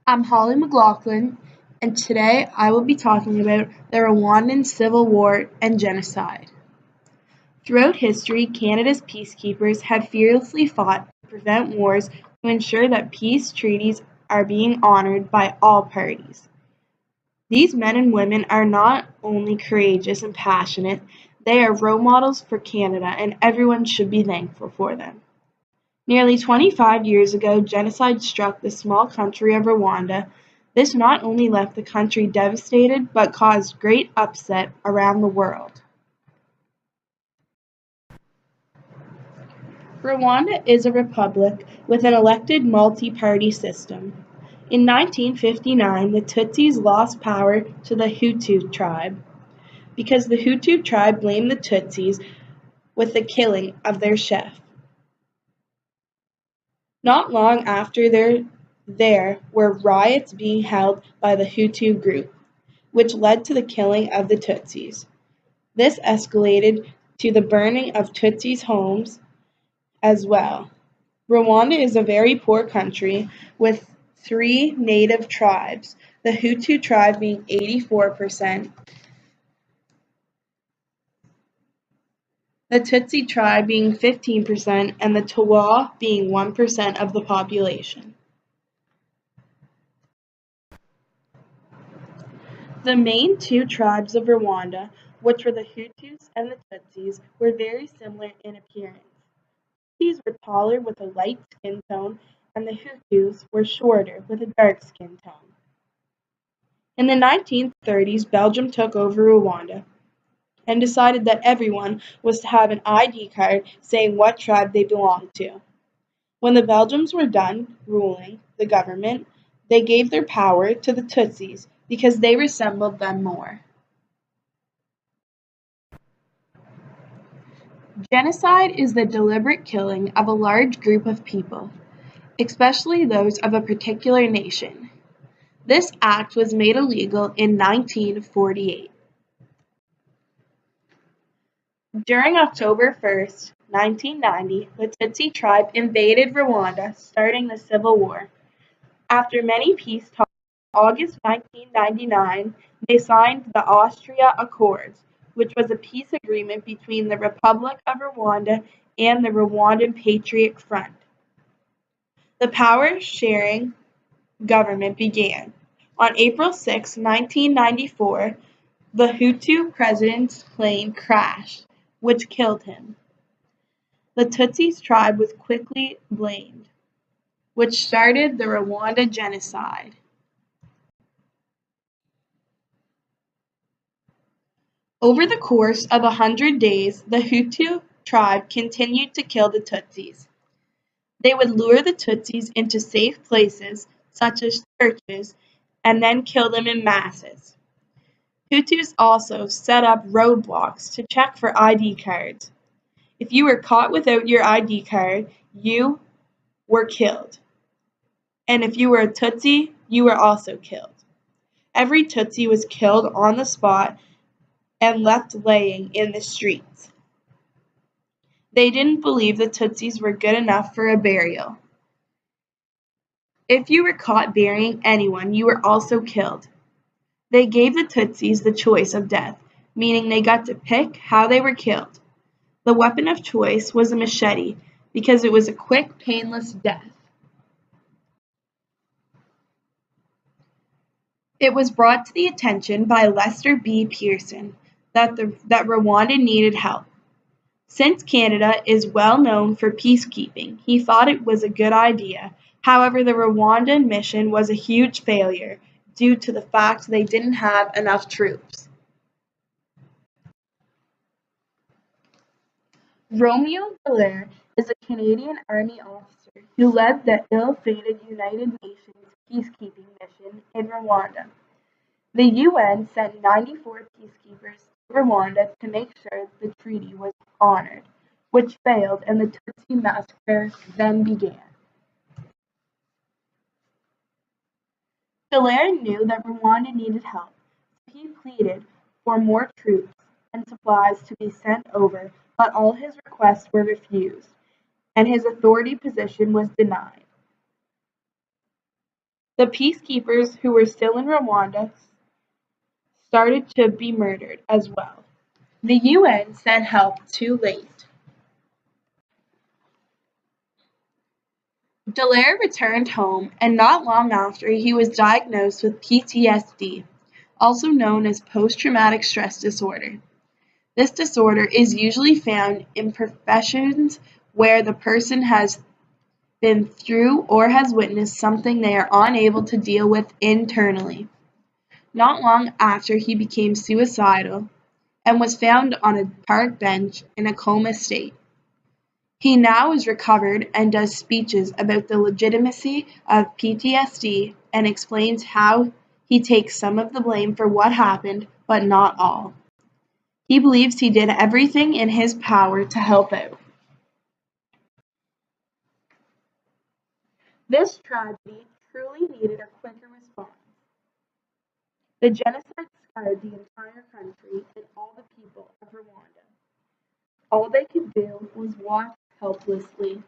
I'm Holly McLaughlin, and today I will be talking about the Rwandan Civil War and Genocide. Throughout history, Canada's peacekeepers have fearlessly fought to prevent wars to ensure that peace treaties are being honored by all parties. These men and women are not only courageous and passionate, they are role models for Canada, and everyone should be thankful for them. Nearly 25 years ago, genocide struck the small country of Rwanda. This not only left the country devastated, but caused great upset around the world. Rwanda is a republic with an elected multi-party system. In 1959, the Tutsis lost power to the Hutu tribe because the Hutu tribe blamed the Tutsis with the killing of their chief. Not long after there were riots being held by the Hutu group, which led to the killing of the Tutsis. This escalated to the burning of Tutsis' homes as well. Rwanda is a very poor country with three native tribes, the Hutu tribe being 84%, the Tutsi tribe being 15%, and the Twa being 1% of the population. The main two tribes of Rwanda, which were the Hutus and the Tutsis, were very similar in appearance. Tutsis were taller with a light skin tone, and the Hutus were shorter with a dark skin tone. In the 1930s, Belgium took over Rwanda and decided that everyone was to have an ID card saying what tribe they belonged to. When the Belgians were done ruling the government, they gave their power to the Tutsis because they resembled them more. Genocide is the deliberate killing of a large group of people, especially those of a particular nation. This act was made illegal in 1948. During October 1st, 1990, the Tutsi tribe invaded Rwanda, starting the Civil War. After many peace talks, in August 1999, they signed the Austria Accords, which was a peace agreement between the Republic of Rwanda and the Rwandan Patriot Front. The power-sharing government began. On April 6, 1994, the Hutu president's plane crashed, which killed him. The Tutsis tribe was quickly blamed, which started the Rwanda genocide. Over the course of 100 days, the Hutu tribe continued to kill the Tutsis. They would lure the Tutsis into safe places, such as churches, and then kill them in masses. Hutus also set up roadblocks to check for ID cards. If you were caught without your ID card, you were killed. And if you were a Tutsi, you were also killed. Every Tutsi was killed on the spot and left laying in the streets. They didn't believe the Tutsis were good enough for a burial. If you were caught burying anyone, you were also killed. They gave the Tutsis the choice of death, meaning they got to pick how they were killed. The weapon of choice was a machete because it was a quick, painless death. It was brought to the attention by Lester B. Pearson that Rwanda needed help. Since Canada is well known for peacekeeping, he thought it was a good idea. However, the Rwandan mission was a huge failure due to the fact they didn't have enough troops. Romeo Dallaire is a Canadian Army officer who led the ill-fated United Nations peacekeeping mission in Rwanda. The UN sent 94 peacekeepers to Rwanda to make sure the treaty was honored, which failed and the Tutsi massacre then began. Dallaire knew that Rwanda needed help, so he pleaded for more troops and supplies to be sent over, but all his requests were refused, and his authority position was denied. The peacekeepers who were still in Rwanda started to be murdered as well. The UN sent help too late. Dallaire returned home, and not long after he was diagnosed with PTSD, also known as post-traumatic stress disorder. This disorder is usually found in professions where the person has been through or has witnessed something they are unable to deal with internally. Not long after he became suicidal and was found on a park bench in a coma state. He now is recovered and does speeches about the legitimacy of PTSD and explains how he takes some of the blame for what happened, but not all. He believes he did everything in his power to help out. This tragedy truly needed a quicker response. The genocide scarred the entire country and all the people of Rwanda. All they could do was watch helplessly.